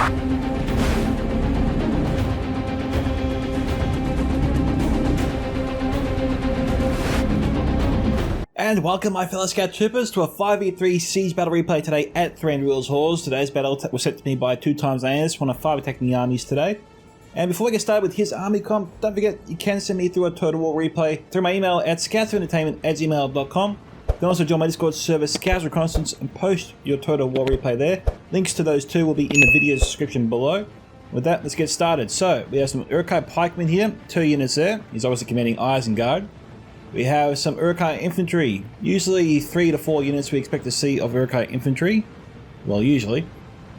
And welcome my fellow scout troopers to a 5v3 siege battle replay today at Thranduils Halls. Today's battle was set to me by 2x Anus, one of 5 attacking armies today. And before we get started with his army comp, don't forget you can send me through a Total War replay through my email at scoutsentertainment@gmail.com. You can also join my Discord server Scouts Reconnaissance and post your Total War replay there. Links to those two will be in the video description below. With that, let's get started. So we have some Uruk-hai pikemen here, 2 units there. He's obviously commanding Isengard. We have some Uruk-hai infantry, usually 3 to 4 units we expect to see of Uruk-hai infantry. Well, usually.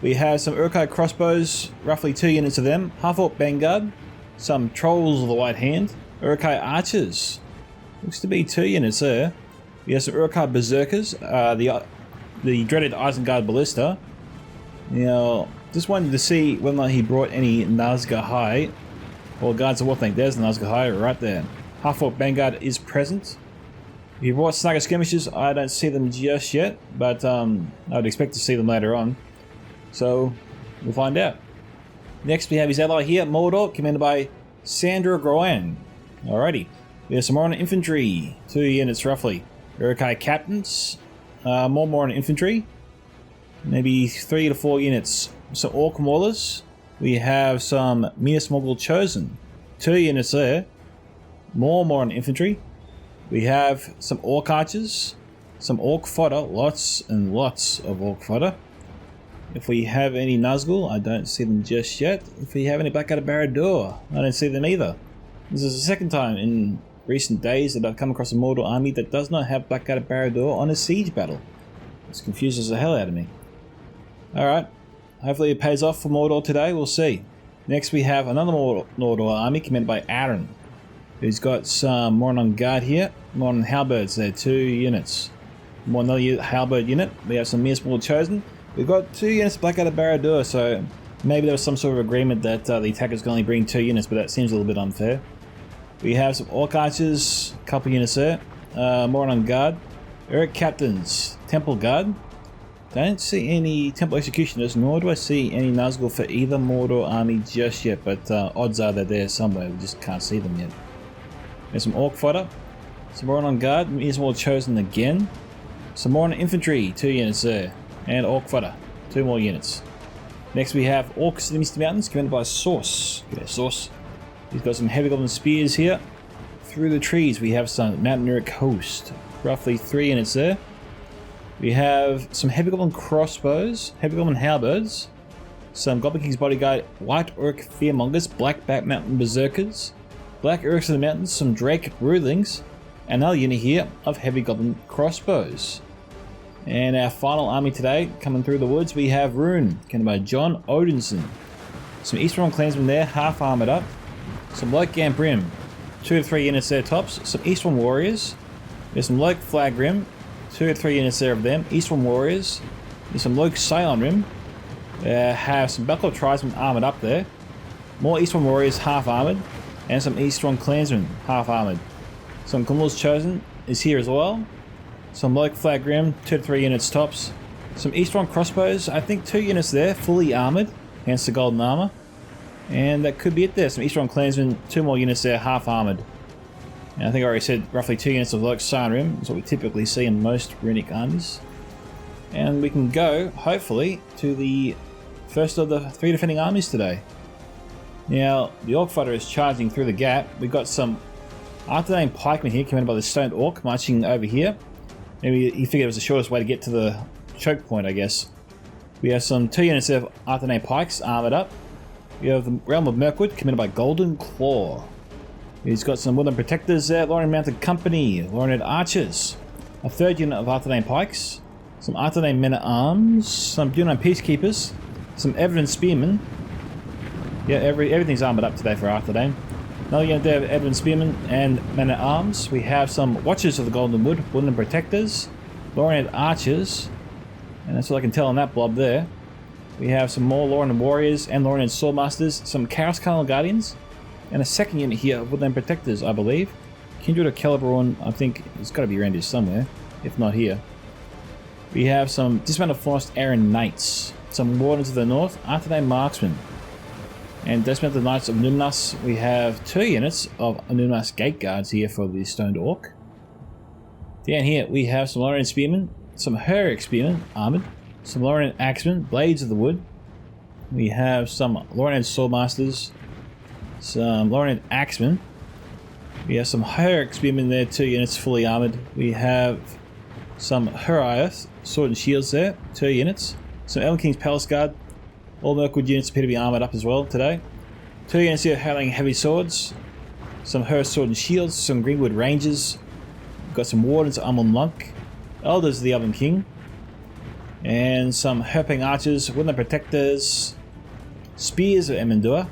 We have some Uruk-hai crossbows, roughly 2 units of them, half-orc vanguard, some trolls of the white hand, Uruk-hai archers, looks to be 2 units there. We have some Uruk-hai berserkers, the dreaded Isengard ballista. Now, just wanted to see whether he brought any Nazgûl-hai or guards of Warthang. There's the Nazgûl-hai right there. Half-orc vanguard is present. If you brought snugger skirmishers, I don't see them just yet, but I would expect to see them later on. So, we'll find out. Next we have his ally here, Mordor, commanded by Sandra Groan. Alrighty. We have some Moran infantry, 2 units roughly. Uruk-hai captains, more Moran infantry, maybe 3 to 4 units. Some Orc maulers. We have some Minas Morgul chosen, 2 units there. More Moran infantry. We have some Orc archers, some Orc fodder, lots and lots of Orc fodder. If we have any Nazgûl, I don't see them just yet. If we have any Blackguarded Barad-dûr, I don't see them either. This is the second time in recent days that I've come across a Mordor army that does not have Blackguarded Barad-dûr on a siege battle. This confuses the hell out of me. Alright, hopefully it pays off for Mordor today, we'll see. Next we have another Mordor army commanded by Aaron, who's got some Moran on guard here, Moran halberds there, 2 units. More another halberd unit, we have some Minas Morgul chosen. We've got 2 units of Blackguarded Barad-dûr, so maybe there was some sort of agreement that the attackers can only bring 2 units, but that seems a little bit unfair. We have some Orc archers, a couple units there, Moran on guard. Uruk captains, Temple guard. Don't see any Temple executioners, nor do I see any Nazgûl for either Mordor army just yet, but odds are they're there somewhere, we just can't see them yet. There's some Orc fodder, some Moran on guard, Minas Morgul chosen again. Some Moran infantry, 2 units there. And Orc fodder, 2 more units. Next we have Orcs in the Misty Mountains, commanded by Source. G'day, Source. He's got some heavy goblin spears here. Through the trees we have some Mountain Uruk host, roughly 3 units there. We have some heavy goblin crossbows, heavy goblin halberds, some Goblin King's bodyguard, White Uruk fearmongers, Blackback Mountain berserkers, Black Uruks in the mountains, some Drake broodlings, and another unit here of heavy goblin crossbows. And our final army today, coming through the woods, we have Rune, commanded by John Odinson. Some Eastbourne clansmen there, half armoured up. Some Loke Gambrim, 2 to 3 units there tops. Some Eastbourne warriors. There's some Loke Flagrim, 2 to 3 units there of them. Eastbourne warriors. There's some Loke Scionrim. Have some Belcor tribesmen armoured up there. More Eastbourne warriors half armoured. And some Eastbourne clansmen half armoured. Some Guml's chosen is here as well. Some Loke Flagrim, 2 to 3 units tops. Some Eastbourne crossbows, I think 2 units there, fully armoured, hence the golden armour. And that could be it there. Some Eastbourne clansmen, 2 more units there, half armoured. And I think I already said roughly 2 units of Loke Scionrim, is what we typically see in most runic armies. And we can go, hopefully, to the first of the 3 defending armies today. Now, the Orc fighter is charging through the gap. We've got some Arthedain pikemen here, commanded by the Stone Orc, marching over here. Maybe he figured it was the shortest way to get to the choke point, I guess. We have some 2 units of Arthedain pikes armoured up. We have the Realm of Mirkwood, commanded by Golden Claw. He's got some Woodland Protectors there, Lorien Mounted Company, Lorien Archers. A 3rd unit of Arthedain pikes. Some Arthedain Men-at-Arms. Some Dunedain Peacekeepers. Some Everton Spearmen. Yeah, everything's armoured up today for Arthedain. Another unit there of Everton Spearmen and Men-at-Arms. We have some Watchers of the Golden Wood, Woodland Protectors, Lorien Archers, and that's all I can tell on that blob there. We have some more Lorien Warriors and Lorien Swordmasters, some Chaos Carnal Guardians, and a 2nd unit here of Woodland Protectors, I believe. Kindred of Celeborn, I think it's got to be around here somewhere, if not here. We have some Dismounted Forest Aaron Knights, some wardens to the north, Artane marksmen. And Dismount the Knights of Numenus, we have 2 units of Numenus Gate Guards here for the Stoned Orc. Down here we have some Lorien Spearmen, some Herrick Spearmen, armoured, some Lorien Axemen, Blades of the Wood. We have some Lorien Swordmasters, some Lorien Axemen. We have some Herrick Spearmen there, 2 units fully armoured. We have some Huraeth Sword and Shields there, 2 units. Some Elven King's Palace Guard. All Mirkwood units appear to be armoured up as well today. 2 units here hailing heavy swords. Some Her Sword and Shields, some Greenwood Rangers. We've got some Wardens of Amon Lunk. Elders of the Elven King. And some Herping Archers, Woodland Protectors. Spears of Emendure.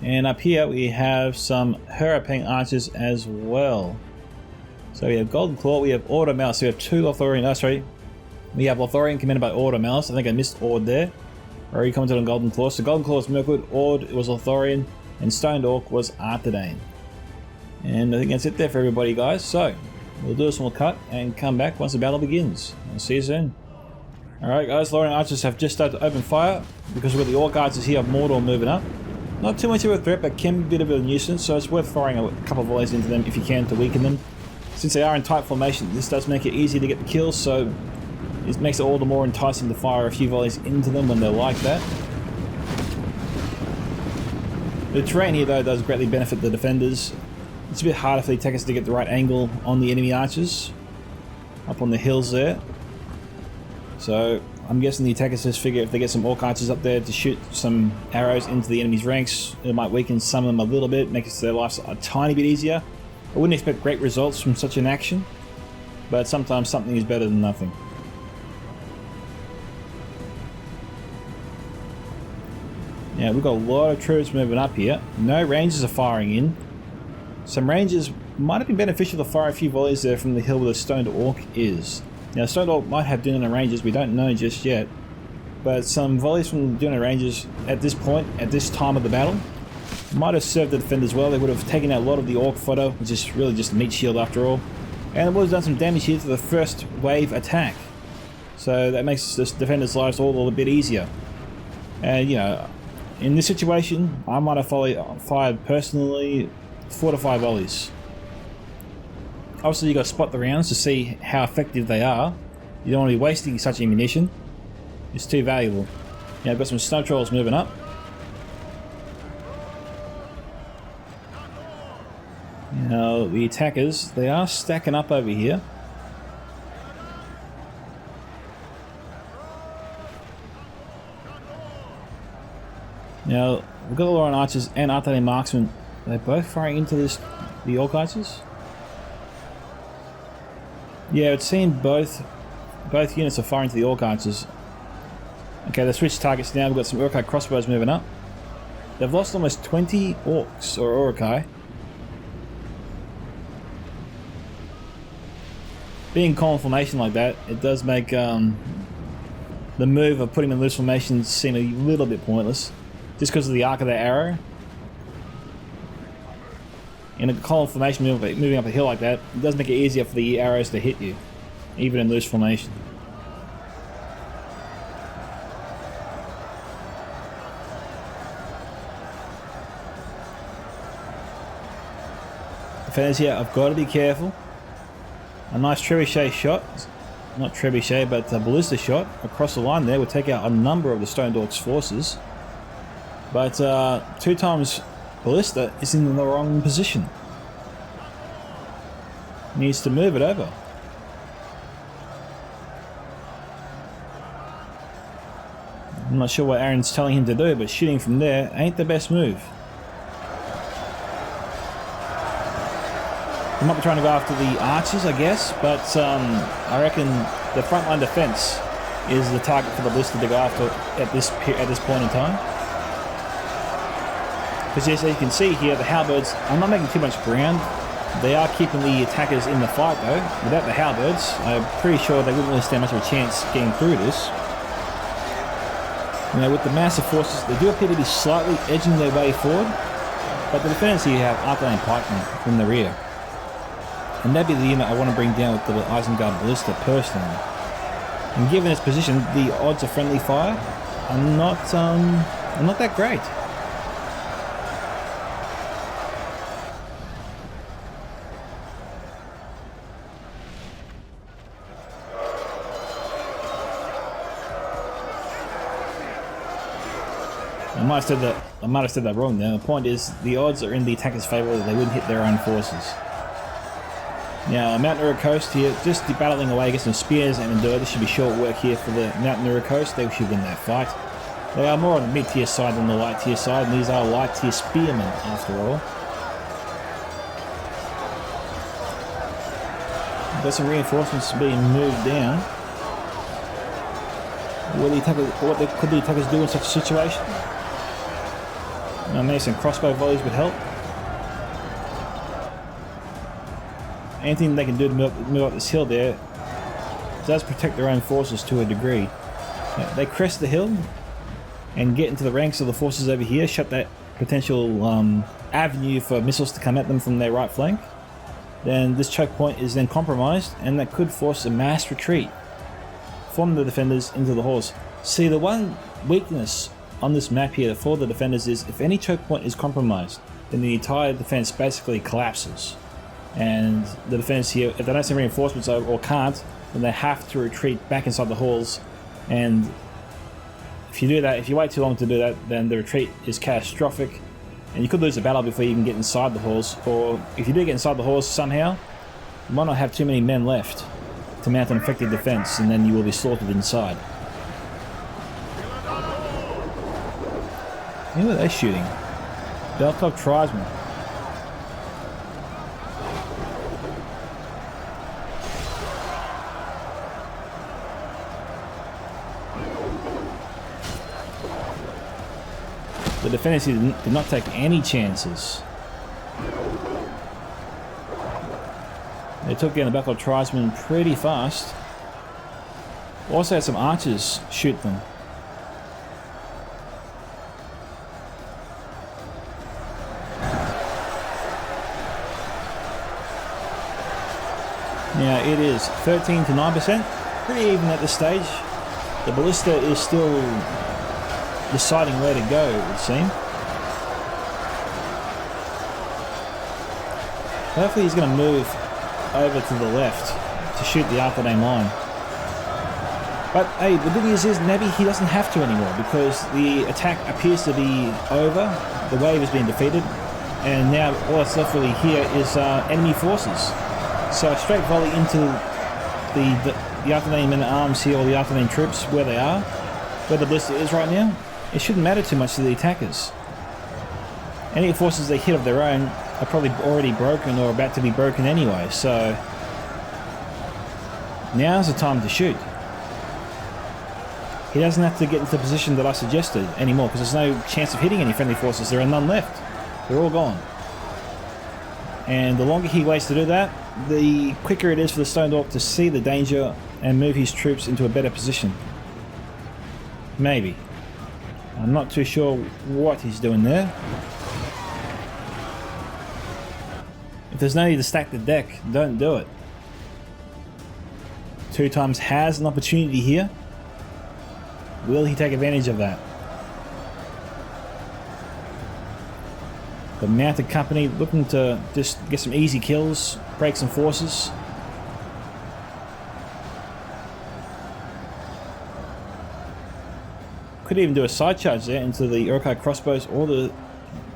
And up here we have some Herping Archers as well. So we have Golden Claw, we have Order Malice, so we have 2 Lothorian, we have Lothorian commanded by Order Malice. I think I missed Ord there. I already commented on Golden Claw. So Golden Claw was Mirkwood, Ord was Lothorian, and Stoned Orc was Artane. And I think that's it there for everybody, guys. So we'll do a small cut and come back once the battle begins. I'll see you soon. Alright guys, Lorien Archers have just started to open fire because we've got the Orc Archers here of Mordor moving up. Not too much of a threat, but can be a bit of a nuisance, so it's worth firing a couple of volleys into them if you can to weaken them. Since they are in tight formation, this does make it easier to get the kills, so it makes it all the more enticing to fire a few volleys into them when they're like that. The terrain here though does greatly benefit the defenders. It's a bit harder for the attackers to get the right angle on the enemy archers up on the hills there. So I'm guessing the attackers just figure if they get some Orc Archers up there to shoot some arrows into the enemy's ranks, it might weaken some of them a little bit, make their lives a tiny bit easier. I wouldn't expect great results from such an action, but sometimes something is better than nothing. Now we've got a lot of troops moving up here. No rangers are firing in. Some rangers might have been beneficial to fire a few volleys there from the hill where the Stoned Orc is. Now Stoned Orc might have Dunedain Rangers, we don't know just yet. But some volleys from the Dunedain Rangers at this point, at this time of the battle, might have served the defenders well. They would have taken out a lot of the Orc fodder, which is really just a meat shield after all. And it would have done some damage here to the first wave attack. So that makes the defenders' lives all a bit easier. And you know, in this situation, I might have fired personally 4 to 5 volleys. Obviously you got to spot the rounds to see how effective they are. You don't want to be wasting such ammunition. It's too valuable. Now I've got some snow trolls moving up. Now the attackers, they are stacking up over here. Now we've got the Lorien Archers and Artane Marksmen. They're both firing into the Orc Archers. Yeah, it seemed both units are firing to the Orc Archers. Okay, they switched targets now. We've got some Uruk-hai crossbows moving up. They've lost almost 20 Orcs or Uruk-hai. Being in column formation like that, it does make the move of putting them in loose formation seem a little bit pointless. Just because of the arc of their arrow. In a column formation moving up a hill like that, it does make it easier for the arrows to hit you, even in loose formation. Defenders here, I've got to be careful. A nice trebuchet shot, not trebuchet but a ballista shot across the line there will take out a number of the Stoned Orc's forces. But 2 times ballista is in the wrong position. Needs to move it over. I'm not sure what Aaron's telling him to do, but shooting from there ain't the best move. He might be trying to go after the archers, I guess, but I reckon the frontline defense is the target for the ballista to go after at this point in time. Because yes, as you can see here, the halberds are not making too much ground. They are keeping the attackers in the fight though. Without the halberds, I'm pretty sure they wouldn't really stand much of a chance getting through this. You know, with the massive forces, they do appear to be slightly edging their way forward, but the defenders here have Artane pikemen from the rear. And that'd be the unit I want to bring down with the Isengard Ballista personally. And given its position, the odds of friendly fire are not that great. I might have said that wrong there. The point is, the odds are in the attacker's favour that they wouldn't hit their own forces. Now, Mount Nura Coast here, just battling away against some spears and endure. This should be short work here for the Mount Nura Coast. They should win that fight. They are more on the mid-tier side than the light-tier side, and these are light-tier spearmen, after all. Got some reinforcements being moved down. What could the attackers do in such a situation? Maybe some crossbow volleys would help. Anything they can do to move up this hill there does protect their own forces to a degree. They crest the hill and get into the ranks of the forces over here, shut that potential avenue for missiles to come at them from their right flank. Then this choke point is then compromised, and that could force a mass retreat from the defenders into the halls. See, the one weakness on this map here for the defenders is if any choke point is compromised, then the entire defense basically collapses. And the defenders here, if they don't send reinforcements over or can't, then they have to retreat back inside the halls. And if you do that, if you wait too long to do that, then the retreat is catastrophic, and you could lose the battle before you even get inside the halls. Or if you do get inside the halls somehow, you might not have too many men left to mount an effective defense, and then you will be slaughtered inside. Who are they shooting? Belkov tribesmen. The defenders here did not take any chances. They took down the Belkov tribesmen pretty fast. Also had some archers shoot them. Now it is 13 to 9%, pretty even at this stage. The ballista is still deciding where to go, it would seem. Hopefully he's going to move over to the left to shoot the Arthur Dame line. But hey, the good news is maybe he doesn't have to anymore, because the attack appears to be over, the wave has been defeated, and now all that's left really here is enemy forces. So a straight volley into the Arthur Dame men-at-arms here, or the Arthur Dame troops, where they are, where the ballista is right now. It shouldn't matter too much to the attackers. Any forces they hit of their own are probably already broken or about to be broken anyway, so now's the time to shoot. He doesn't have to get into the position that I suggested anymore, because there's no chance of hitting any friendly forces. There are none left. They're all gone. And the longer he waits to do that, the quicker it is for the Stone Dwarf to see the danger and move his troops into a better position. Maybe. I'm not too sure what he's doing there. If there's no need to stack the deck, don't do it. 2 times has an opportunity here. Will he take advantage of that? The mounted company looking to just get some easy kills, break some forces. Could even do a side charge there into the Uruk-hai crossbows or the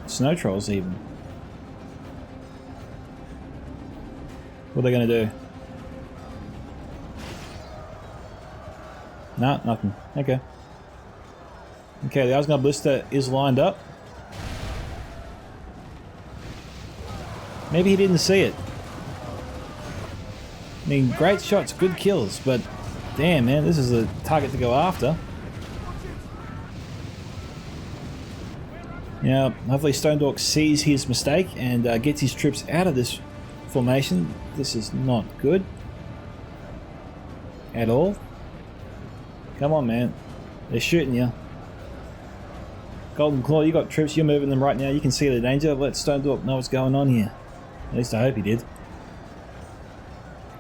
snow trolls even. What are they going to do? No, nothing. Okay. Okay, the Asgard Ballista is lined up. Maybe he didn't see it. I mean, great shots, good kills, but damn, man, this is a target to go after. Now, hopefully Stone Dwarf sees his mistake and gets his troops out of this formation. This is not good at all. Come on, man. They're shooting you. Golden Claw, you got troops, you're moving them right now. You can see the danger. Let Stone Dwarf know what's going on here. At least I hope he did.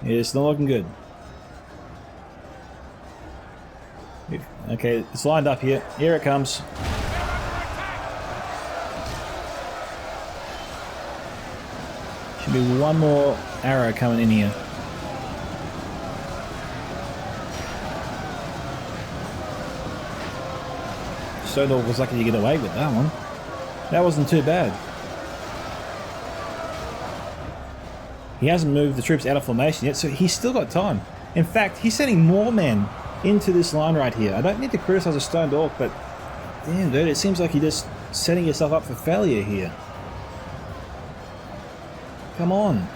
Yeah, it's not looking good. Okay, it's lined up here. Here it comes. Should be one more arrow coming in here. Thranduil was lucky to get away with that one. That wasn't too bad. He hasn't moved the troops out of formation yet, so he's still got time. In fact, he's sending more men into this line right here. I don't need to criticize a Thranduil, but damn dude, it seems like you're just setting yourself up for failure here. Come on.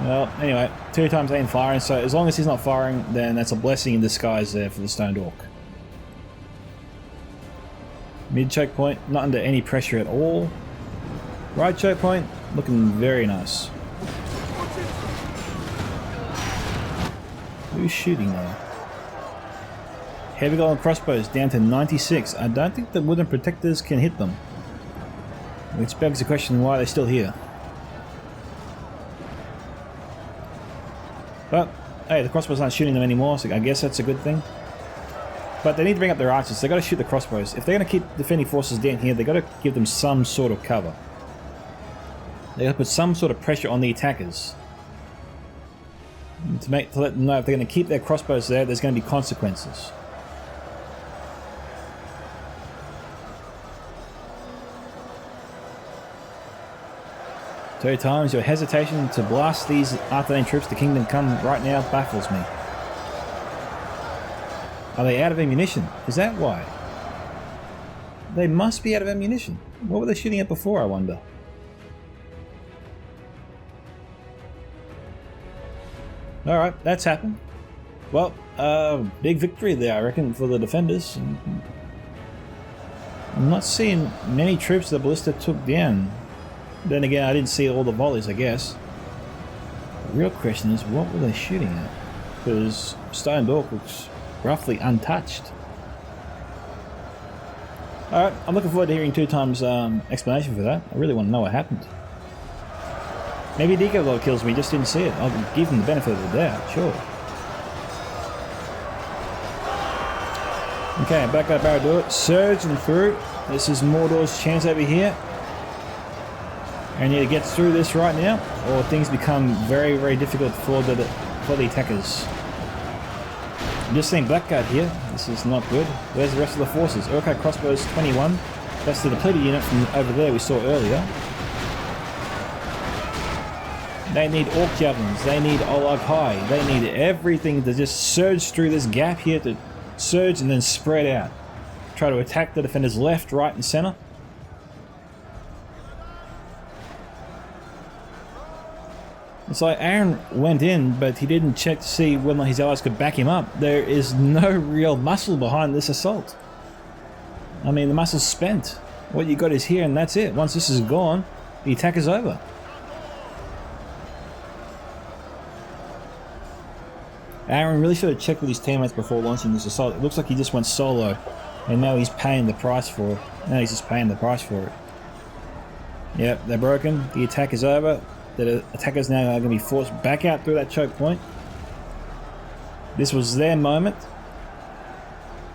Well, anyway, 2 times aim firing, so as long as he's not firing, then that's a blessing in disguise there for the Thranduil. Mid choke point, not under any pressure at all. Right choke point, looking very nice. Who's shooting there? Heavy golden crossbows down to 96. I don't think the wooden protectors can hit them. Which begs the question why they're still here. But, hey, the crossbows aren't shooting them anymore, so I guess that's a good thing. But they need to bring up their archers. They've got to shoot the crossbows. If they're going to keep defending forces down here, they've got to give them some sort of cover. They've got to put some sort of pressure on the attackers. To let them know if they're going to keep their crossbows there, there's going to be consequences. Two times your hesitation to blast these Arthurian troops to Kingdom Come right now baffles me. Are they out of ammunition? Is that why? They must be out of ammunition. What were they shooting at before, I wonder? Alright, that's happened. Well, big victory there, I reckon, for the defenders. I'm not seeing many troops that Ballista took down. Then again, I didn't see all the volleys, I guess. The real question is, what were they shooting at? Because Thranduil looks roughly untouched. Alright, I'm looking forward to hearing 2 times explanation for that. I really want to know what happened. Maybe Deco Lord kills me, just didn't see it. I'll give him the benefit of the doubt, sure. Okay, back up Barad-dûr, surging through. This is Mordor's chance over here. And he gets through this right now, or things become very, very difficult for the attackers. I'm just seeing Blackguard here. This is not good. Where's the rest of the forces? Urquhart crossbows 21. That's the depleted unit from over there we saw earlier. They need Orc Javelins. They need Olag High. They need everything to just surge through this gap here, to surge and then spread out. Try to attack the defenders left, right and center. It's like Aaron went in, but he didn't check to see whether his allies could back him up. There is no real muscle behind this assault. I mean, the muscle's spent. What you got is here and that's it. Once this is gone, the attack is over. Aaron really should have checked with his teammates before launching this assault. It looks like he just went solo, and now he's paying the price for it. Now he's just paying the price for it. Yep, they're broken. The attack is over. The attackers now are going to be forced back out through that choke point. This was their moment,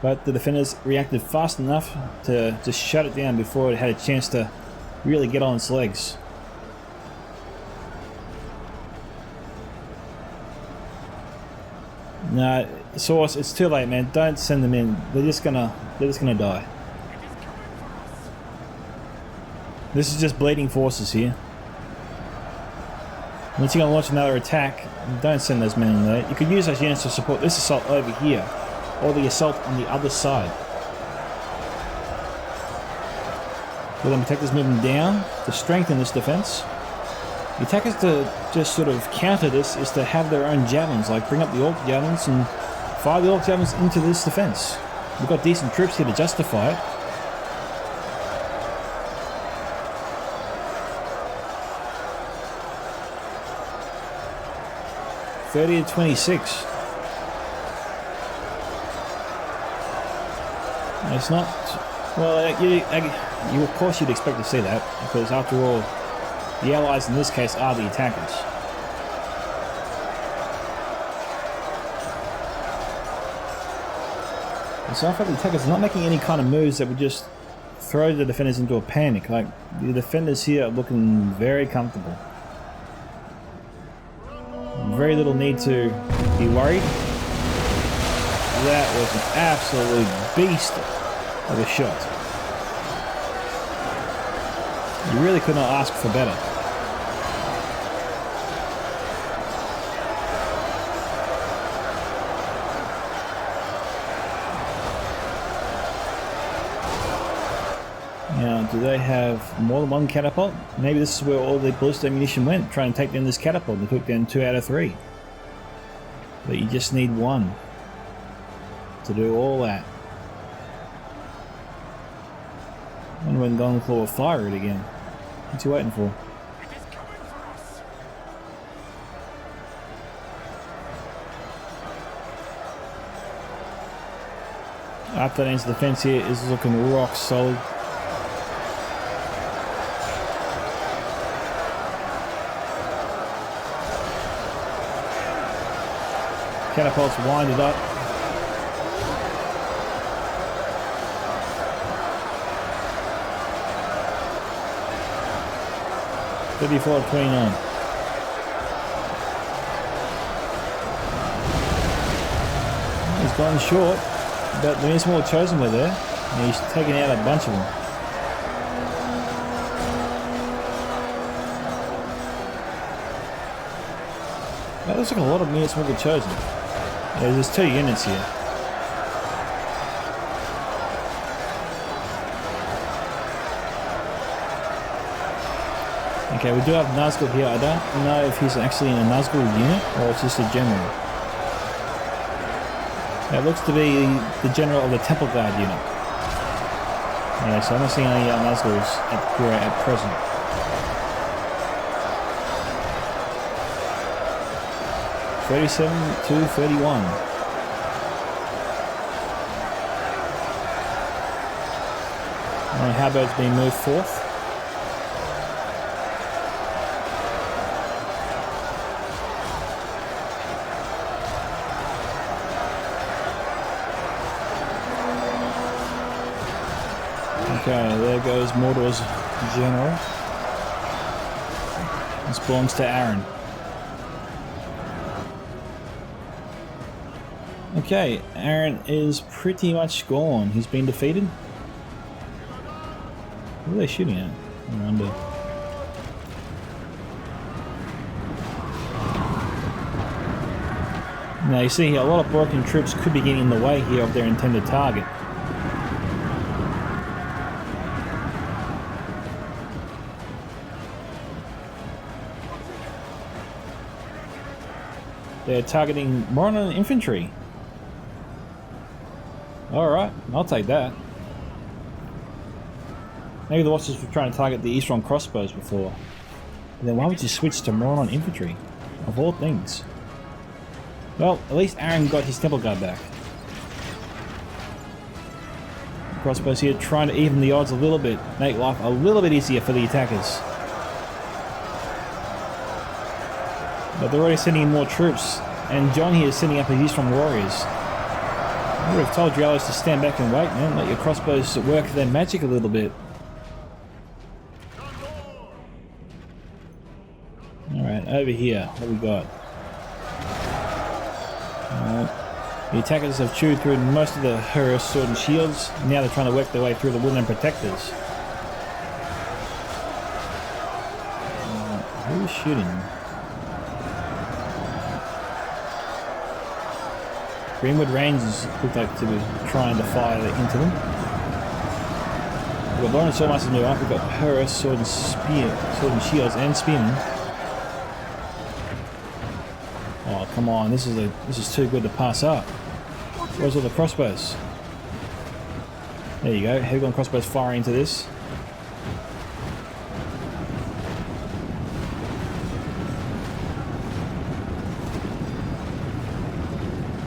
but the defenders reacted fast enough to just shut it down before it had a chance to really get on its legs. No, Source, it's too late, man. Don't send them in. They're just gonna die. This is just bleeding forces here. Once you're going to launch another attack, don't send those men in there. You could use those units to support this assault over here, or the assault on the other side. Will the protectors moving down to strengthen this defense? The attackers to just sort of counter this is to have their own javelins, like bring up the Orc Javelins and fire the Orc Javelins into this defense. We've got decent troops here to justify it. (30 to 26). It's not well. Of course you'd expect to see that, because after all, the allies in this case are the attackers. And so far the attackers are not making any kind of moves that would just throw the defenders into a panic. Like, the defenders here are looking very comfortable. Very little need to be worried. That was an absolute beast of a shot. You really could not ask for better. Now, do they have more than one catapult? Maybe this is where all the ballistic ammunition went, trying to take down this catapult. They took down 2 out of 3. But you just need one to do all that. I wonder when Gonclaw will fire it again. What's he waiting for? After that ends the defense here is looking rock solid. Catapults winded up. $34.29. He's gone short, but the Mistmore Chosen were there, and he's taken out a bunch of them. That looks like a lot of Mistmore Chosen. Yeah, there's 2 units here. Okay, we do have Nazgul here. I don't know if he's actually in a Nazgul unit or it's just a general. It looks to be the general of the Temple Guard unit. Yeah, so I'm not seeing any Nazguls here at present. $37 to $31. Alright, Halbert's being moved forth. Okay, there goes Mordor's general. This belongs to Aaron. Okay, Aaron is pretty much gone. He's been defeated. What are they shooting at? I wonder. Now you see here, a lot of broken troops could be getting in the way here of their intended target. They're targeting Moron infantry. Alright, I'll take that. Maybe the Watchers were trying to target the Eastron crossbows before. But then why would you switch to Moron infantry? Of all things. Well, at least Aaron got his Temple Guard back. Crossbows here trying to even the odds a little bit. Make life a little bit easier for the attackers. But they're already sending in more troops. And John here is sending up his Eastron warriors. I would have told your allies to stand back and wait, man. Let your crossbows work their magic a little bit. Alright, over here, what we got? The attackers have chewed through most of the Horus sword and shields. Now they're trying to work their way through the woodland protectors. Who's shooting? Greenwood Rangers look like to be trying to fire into them. We've got Lawrence Swordmaster's new up. We've got Horus sword and shields and spearmen. Oh come on, this is too good to pass up. Where's all the crossbows? There you go, heavy gun crossbows firing into this.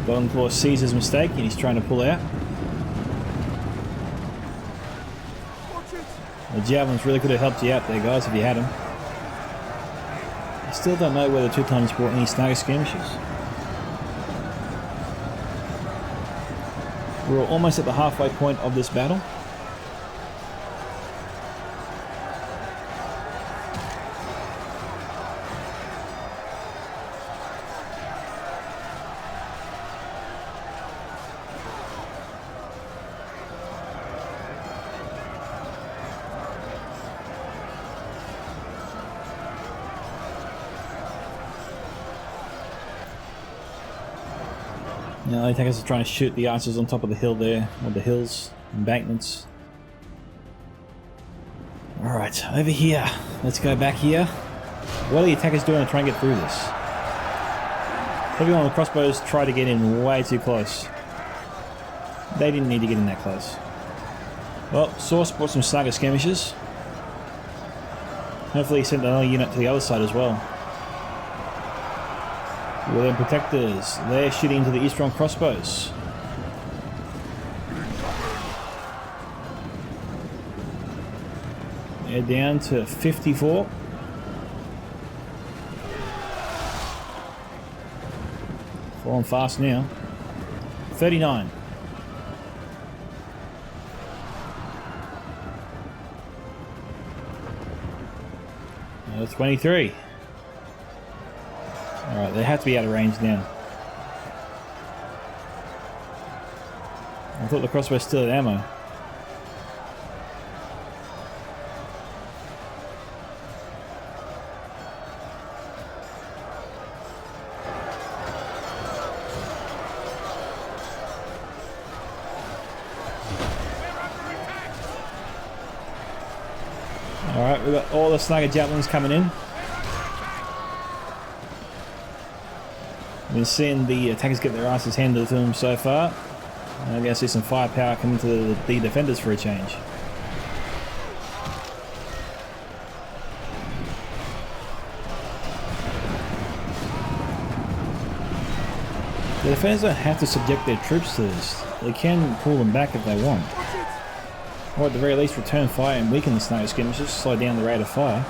Goldenclaw sees his mistake and he's trying to pull out. The javelins really could have helped you out there, guys, if you had them. I still don't know whether 2 times brought any snagger skirmishes. We're almost at the halfway point of this battle. Now the attackers are trying to shoot the archers on top of the hill there, or the hills, embankments. Alright, over here. Let's go back here. What are the attackers doing to try and get through this? Everyone on the crossbows tried to get in way too close. They didn't need to get in that close. Well, Source brought some snagger skirmishes. Hopefully he sent another unit to the other side as well. Well then, protectors, they're shooting into the eastern crossbows. They're down to 54. Falling fast now. 39. 23. Alright, they have to be out of range now. I thought the crossbow still had ammo. Alright, we've got all the snagger javelins coming in. We're seeing the attackers get their asses handed to them so far. I'm going to see some firepower coming to the defenders for a change. The defenders don't have to subject their troops to this. They can pull them back if they want. Or at the very least return fire and weaken the snagger skirmishers, slow down the rate of fire.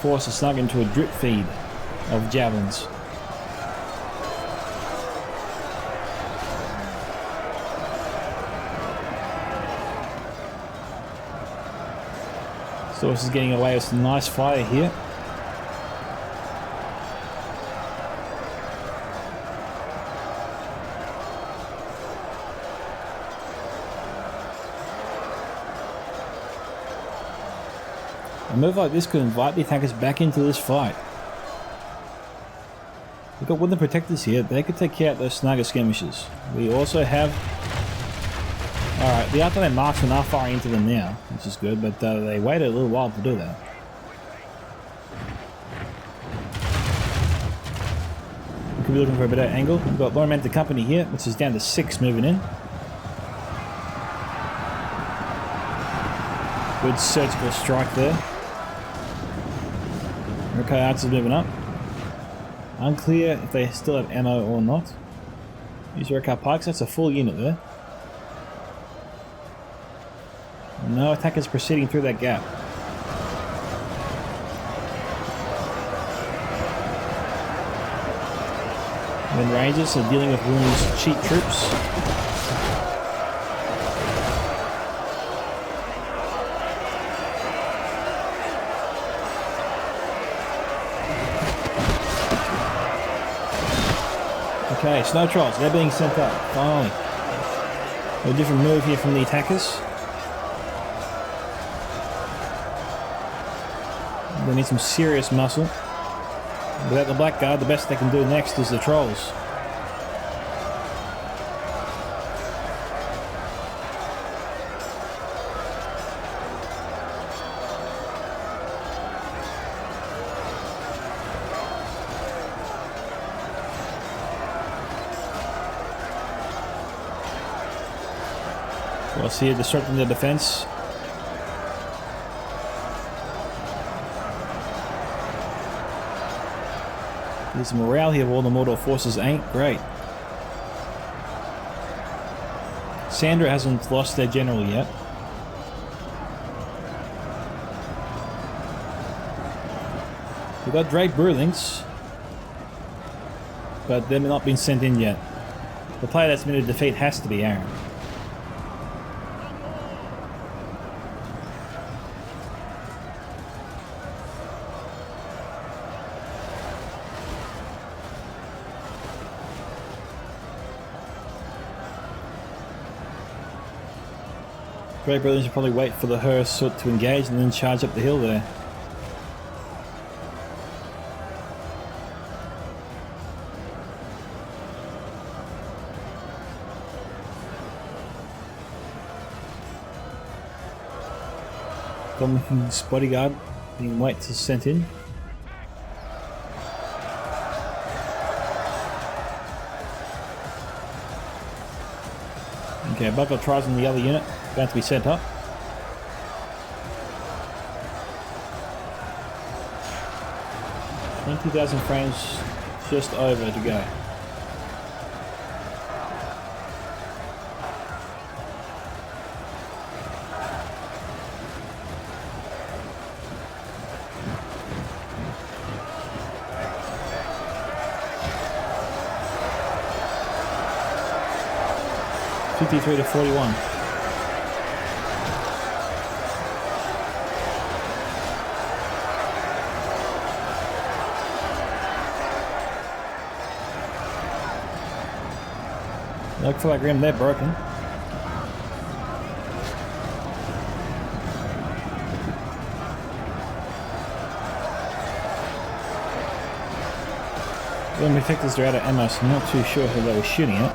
Force a snug into a drip feed of javelins. Source is getting away with some nice fire here. A move like this could invite the attackers back into this fight. We've got wooden protectors here. They could take care of those snagger skirmishers. We also have... Alright, the afternoon marksmen are firing into them now, which is good, but they waited a little while to do that. We could be looking for a better angle. We've got Loramented Company here, which is down to 6 moving in. Good surgical strike there. Okay, archers moving up. Unclear if they still have ammo or not. Use Rekar pikes, that's a full unit there. No attackers proceeding through that gap. Then Rangers are dealing with Wound's cheap troops. Okay, Snow Trolls, they're being sent up, finally. A different move here from the attackers. They need some serious muscle. Without the Blackguard, the best they can do next is the Trolls. We'll see it disrupting the defense. There's morale here of all the Mordor forces ain't great. Sandra hasn't lost their general yet. We've got Drake Brewlings, but they've not been sent in yet. The player that's been to defeat has to be Aaron. Drake Brewlings will probably wait for the hearse to engage and then charge up the hill there. Dominican's bodyguard being wait to sent in. Okay, Buckle tries on the other unit, about to be sent up. $20,000 frames just over to go. $53 to $41. Look for that Grim, they're broken. The detectives are out of ammo, so I'm not too sure who they were shooting at.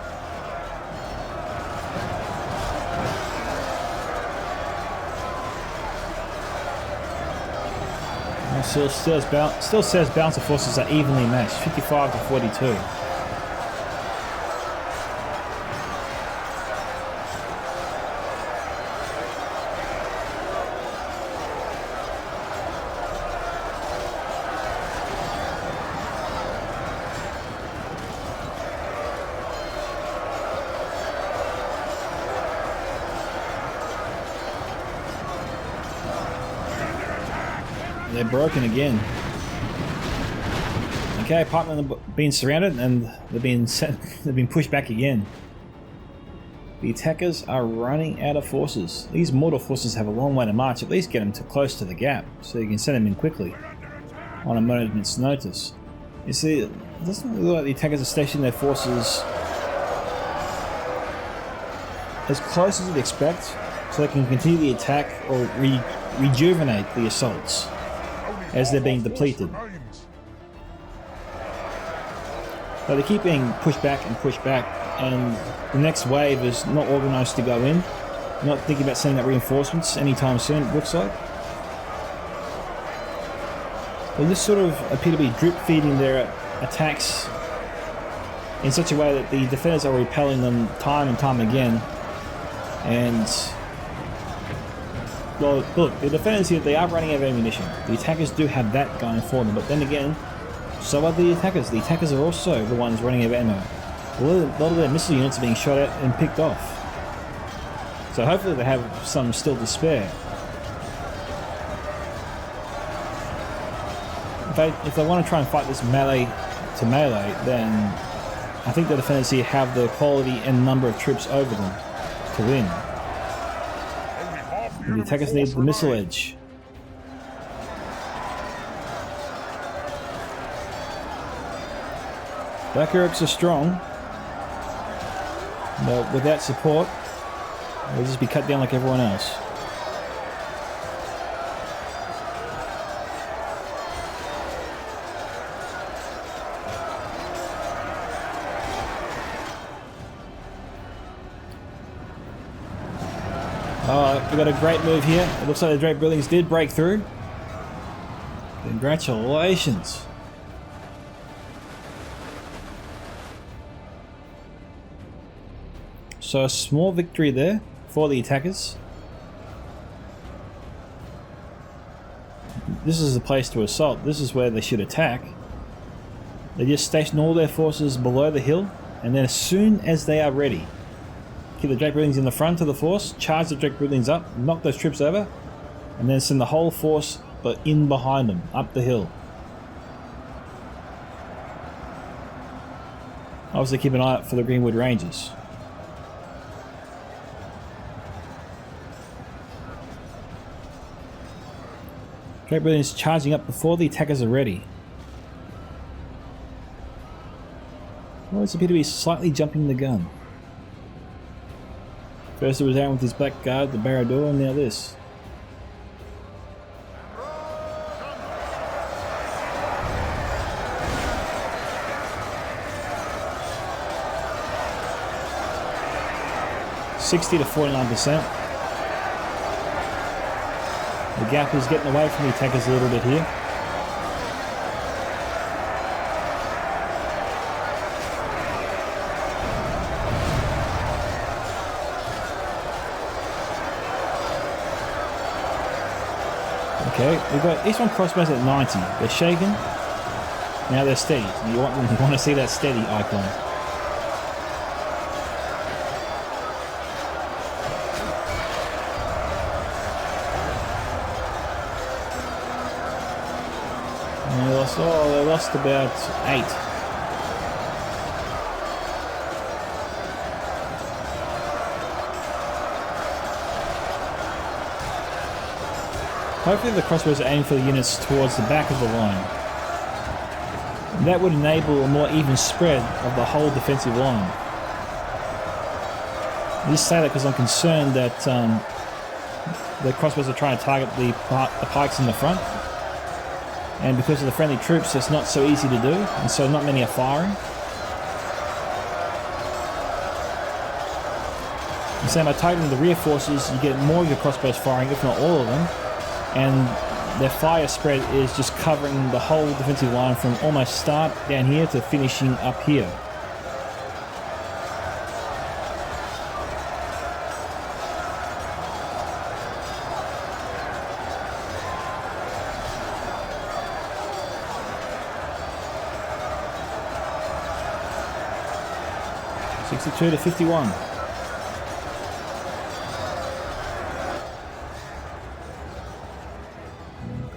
Still says balance of forces are evenly matched, 55 to 42. They're broken again. Okay, apartment have been surrounded and they've been pushed back again. The attackers are running out of forces. These mortal forces have a long way to march. At least get them close to the gap so you can send them in quickly on a moment's notice. You see, it doesn't look like the attackers are stationing their forces as close as you'd expect so they can continue the attack or rejuvenate the assaults as they're being depleted. But they keep being pushed back, and the next wave is not organised to go in. Not thinking about sending out reinforcements anytime soon, it looks like. They just sort of appear to be drip feeding their attacks in such a way that the defenders are repelling them time and time again. And well, look, the defenders here, they are running out of ammunition. The attackers do have that going for them, but then again, so are the attackers. The attackers are also the ones running out of ammo. A lot of their missile units are being shot at and picked off. So hopefully they have some still to spare. If they want to try and fight this melee to melee, then I think the defenders here have the quality and number of troops over them to win. And the attackers need the missile edge. Black Urks are strong, but without support, they'll just be cut down like everyone else. Oh, we got a great move here. It looks like the Drake Brewlings did break through. Congratulations. So a small victory there for the attackers. This is the place to assault. This is where they should attack. They just station all their forces below the hill, and then as soon as they are ready, keep the Drake Broodlings in the front of the force, charge the Drake Broodlings up, knock those troops over, and then send the whole force but in behind them, up the hill. Obviously keep an eye out for the Greenwood Rangers. Drake Broodlings charging up before the attackers are ready. Always appear to be slightly jumping the gun. First it was Aaron with his black guard, the Barrador, and now this. $60 to 49%. The gap is getting away from the attackers a little bit here. Okay, we've got each one crossbows at 90. They're shaken. Now they're steady. You want to see that steady icon. And they lost about 8. Hopefully the crossbows are aiming for the units towards the back of the line. And that would enable a more even spread of the whole defensive line. I just say that because I'm concerned that the crossbows are trying to target the pikes in the front. And because of the friendly troops, it's not so easy to do, and so not many are firing. And so by targeting the rear forces, you get more of your crossbows firing, if not all of them. And their fire spread is just covering the whole defensive line from almost start down here to finishing up here. $62 to 51.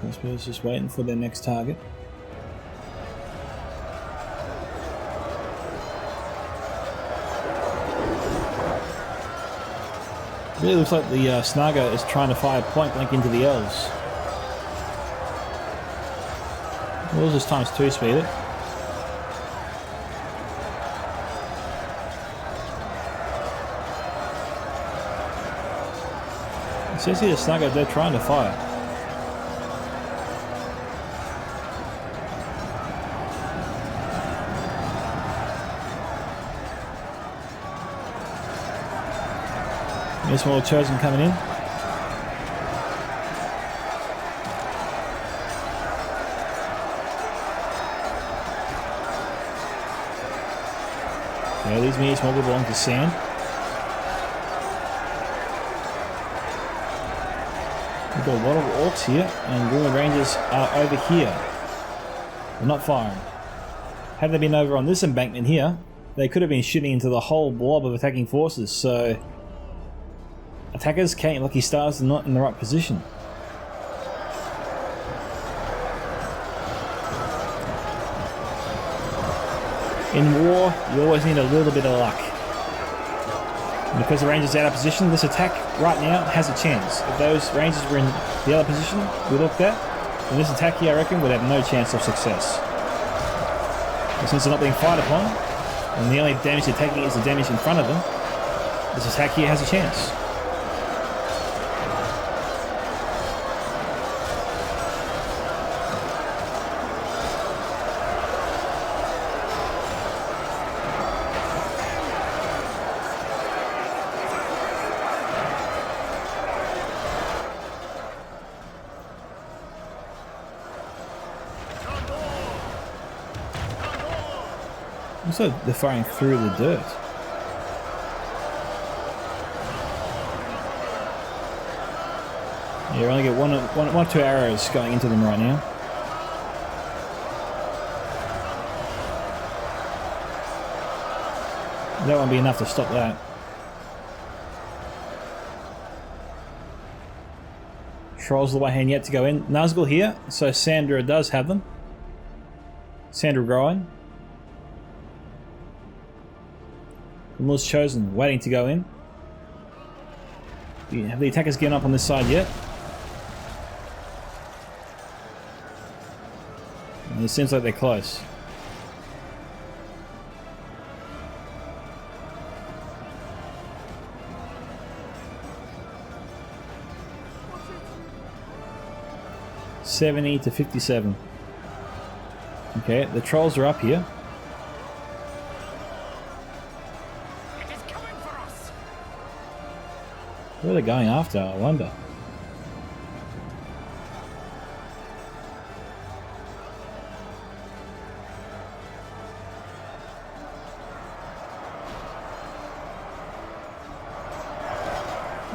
Crossbows just waiting for their next target. Really looks like the Snagga is trying to fire point blank into the elves. We'll just times 2 speed it. It says here the Snagga, they're trying to fire. There's more Chosen coming in. Okay, these minis will belong to Sand. We've got a lot of orcs here, and Greenwood Rangers are over here. They're not firing. Had they been over on this embankment here, they could have been shooting into the whole blob of attacking forces, so attackers came lucky stars are not in the right position. In war, you always need a little bit of luck. And because the Rangers are out of position, this attack right now has a chance. If those Rangers were in the other position we looked at, then this attack here, I reckon, would have no chance of success. But since they're not being fired upon, and the only damage they're taking is the damage in front of them, this attack here has a chance. Also, they're firing through the dirt. Yeah, we only get one or two arrows going into them right now. That won't be enough to stop that. Trolls the white hand yet to go in. Nazgul here, so Sandra does have them. Sandra growing. Camille's chosen, waiting to go in. Have the attackers getting up on this side yet? And it seems like they're close. $70 to $57. Okay, the trolls are up here. It is coming for us. Where are they going after, I wonder?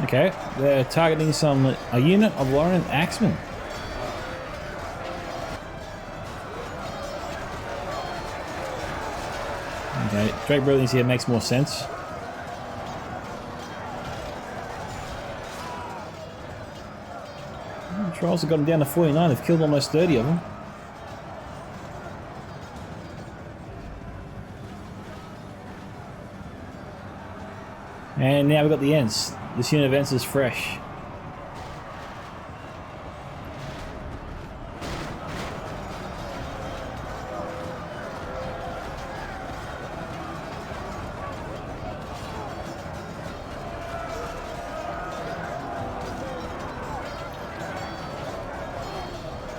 Okay, they're targeting a unit of Lauren Axemen. Okay, Drake Brilliance here makes more sense. Trolls have got them down to 49. They've killed almost 30 of them. And now we've got the Ents. This unit of Ents is fresh.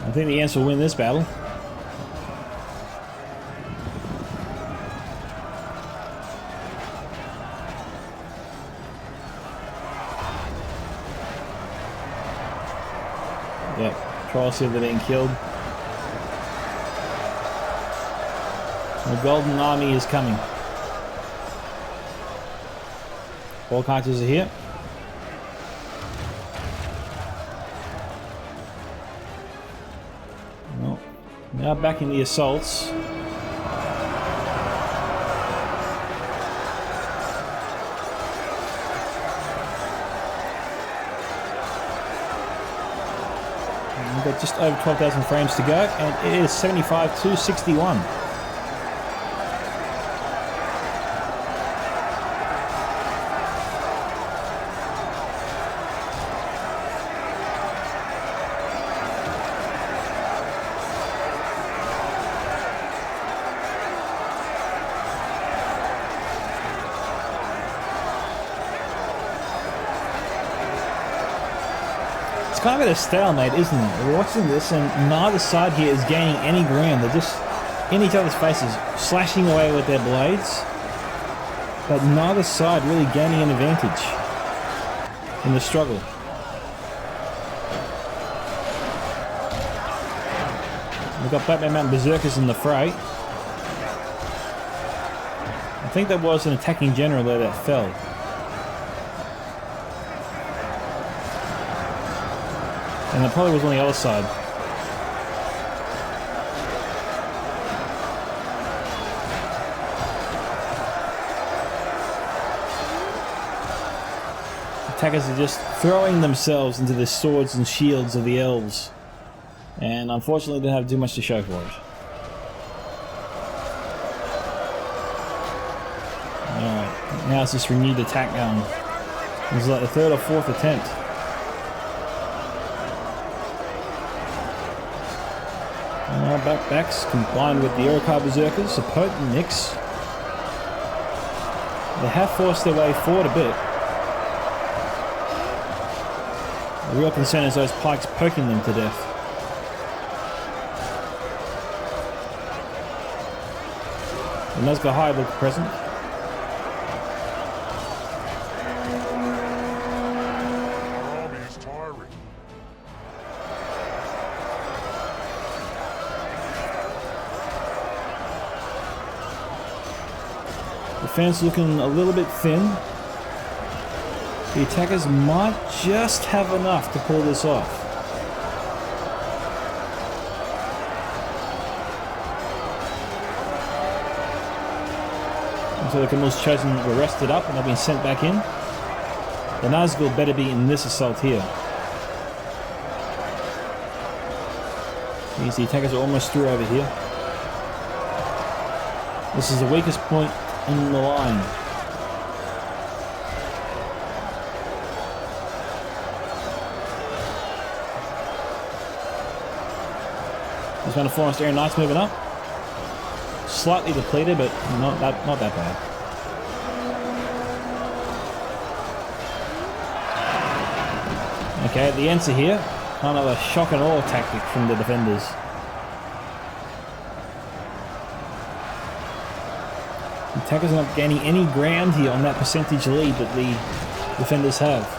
I think the Ents will win this battle. Yep, Trolls here they're being killed. The Golden Army is coming. All archers are here. Well, now back in the assaults. We've got just over 12,000 frames to go, and it is 75 to 61. It's kind of at a stalemate, isn't it? We're watching this and neither side here is gaining any ground. They're just in each other's faces, slashing away with their blades. But neither side really gaining an advantage in the struggle. We've got Batman Mountain Berserkers in the fray. I think there was an attacking general there that fell. And there probably was on the other side. Attackers are just throwing themselves into the swords and shields of the elves. And unfortunately they don't have too much to show for it. Alright, now it's this renewed attack going. It's like the third or fourth attempt. Backbacks combined with the Urukar Berserkers, a potent mix. They have forced their way forward a bit. The real concern is those pikes poking them to death. The Nazgul High look present. Defense looking a little bit thin. The attackers might just have enough to pull this off. And so the Camille's chosen were rested up and they've been sent back in. The Nazgul better be in this assault here. These attackers are almost through over here. This is the weakest point in the line. There's one of Forest Air Knights moving up. Slightly depleted, but not that bad. Okay, the answer here, kind of a shock and awe tactic from the defenders. The attackers are not gaining any ground here on that percentage lead that the defenders have.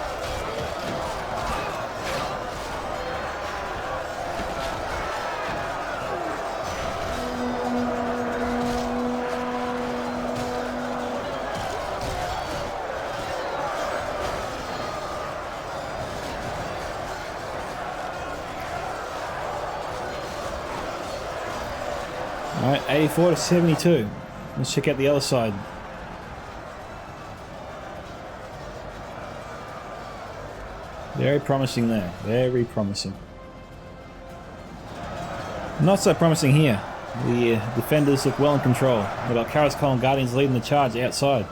Alright, 84 to 72. Let's check out the other side. Very promising there. Very promising. Not so promising here. The defenders look well in control. They've got Kara's Column Guardians leading the charge outside.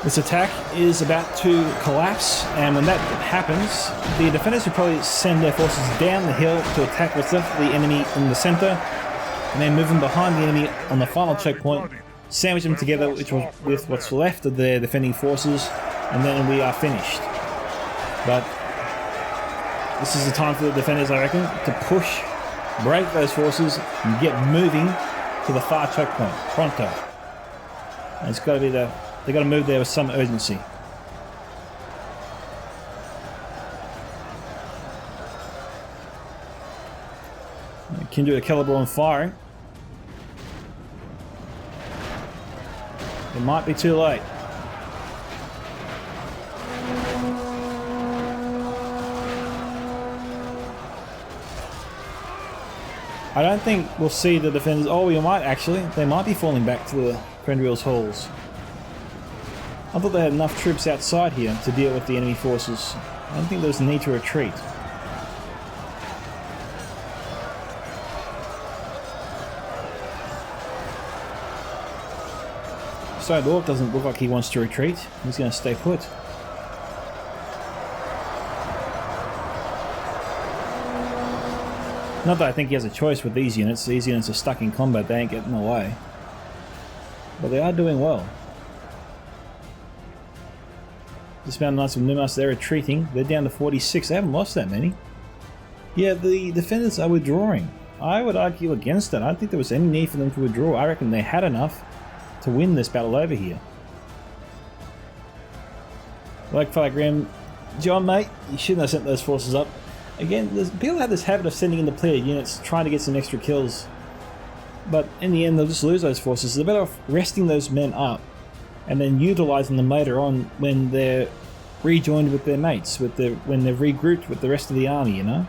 This attack is about to collapse, and when that happens, the defenders will probably send their forces down the hill to attack what's left of the enemy in the center, and then move them behind the enemy on the final checkpoint, sandwich them together with what's left of their defending forces, and then we are finished. But this is the time for the defenders, I reckon, to push, break those forces, and get moving to the far checkpoint, pronto. And it's got to be they've got to move there with some urgency. Can do a Caliborn firing. It might be too late. I don't think we'll see the defenders. Oh, we might actually. They might be falling back to the Thranduils halls. I thought they had enough troops outside here to deal with the enemy forces. I don't think there was a need to retreat. So Dwarf doesn't look like he wants to retreat. He's going to stay put. Not that I think he has a choice with these units. These units are stuck in combat. They ain't getting away. But they are doing well. Dismounted Knights of Numas, they're retreating. They're down to 46. They haven't lost that many. Yeah, the defenders are withdrawing. I would argue against that. I don't think there was any need for them to withdraw. I reckon they had enough to win this battle over here. Like Fire Grim, John, mate, you shouldn't have sent those forces up. Again, people have this habit of sending in depleted units, trying to get some extra kills. But in the end, they'll just lose those forces. They're better off resting those men up and then utilising them later on when they're rejoined with their mates, when they're regrouped with the rest of the army, you know?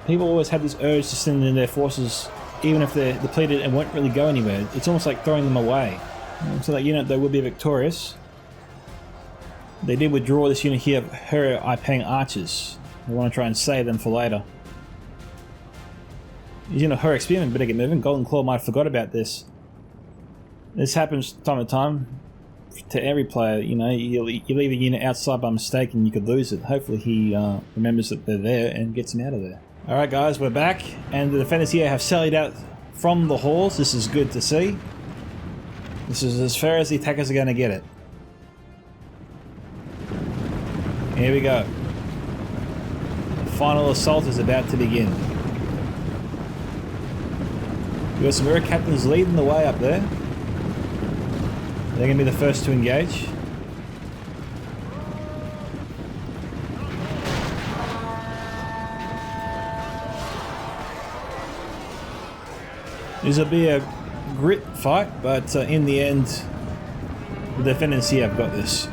People always have this urge to send in their forces even if they're depleted and won't really go anywhere. It's almost like throwing them away. So that unit, they will be victorious. They did withdraw this unit here of her Ipang archers. They want to try and save them for later. You know, her experiment better get moving. Golden Claw might have forgot about this. This happens time to time to every player. You know, you leave a unit outside by mistake and you could lose it. Hopefully he remembers that they're there and gets them out of there. Alright guys, we're back and the defenders here have sallied out from the halls. This is good to see. This is as far as the attackers are going to get it. Here we go. The final assault is about to begin. We've got some Ura captains leading the way up there. They're going to be the first to engage. This will be a grit fight, but in the end, the defenders here have got this.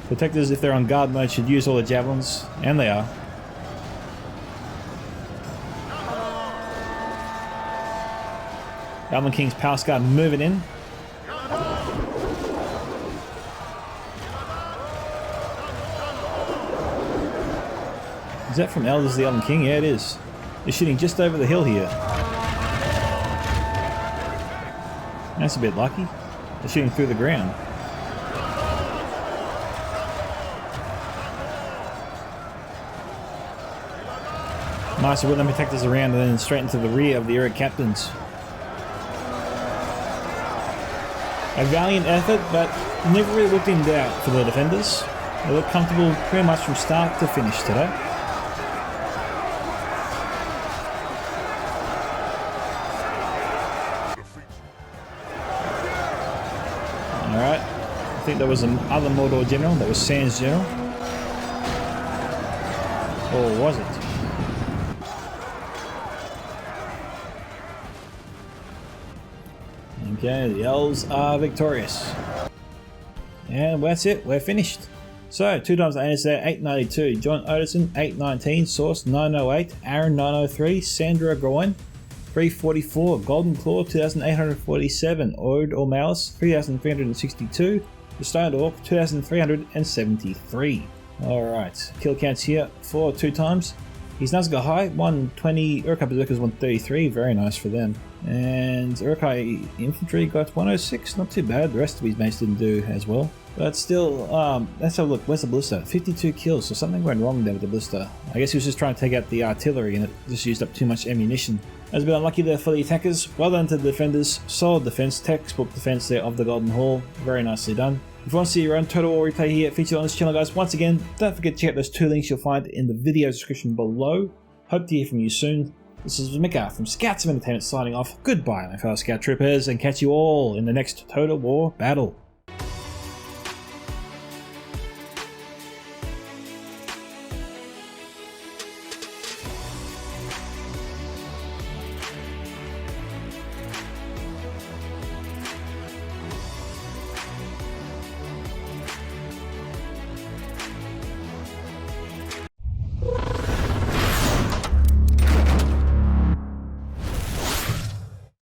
Protectors, if they're on guard mode, should use all the javelins, and they are. Elven King's Power Scar moving in. Is that from Elders of the Elven King? Yeah, it is. They're shooting just over the hill here. That's a bit lucky. They're shooting through the ground. Nice to woodland protectors around and then straight into the rear of the Eric captains. A valiant effort, but never really looked in doubt for the defenders. They looked comfortable pretty much from start to finish today. Alright, I think there was another Mordor general, that was Sans general. Or was it? Okay, the elves are victorious. And that's it, we're finished. So, 2 times the anus there, 892. John Odison, 819. Source, 908. Aaron, 903. Sandra Groin, 344. Golden Claw, 2847. Ode or Malice, 3362. The Stone Orc, 2373. Alright, kill counts here for 2 times. His Nazgûl High, 120. Uruk-hai Berserkers, 133. Very nice for them. And Uruk-hai Infantry got 106. Not too bad. The rest of his mates didn't do as well. But still, let's have a look. Where's the ballista? 52 kills, so something went wrong there with the ballista. I guess he was just trying to take out the artillery and it just used up too much ammunition. I was a bit unlucky there for the attackers. Well done to the defenders. Solid defense, textbook defense there of the Golden Hall. Very nicely done. If you want to see your own Total War replay here featured on this channel, guys, once again, don't forget to check out those 2 links you'll find in the video description below. Hope to hear from you soon. This is Micka from Scouts of Entertainment signing off. Goodbye, my fellow Scout Troopers, and catch you all in the next Total War battle.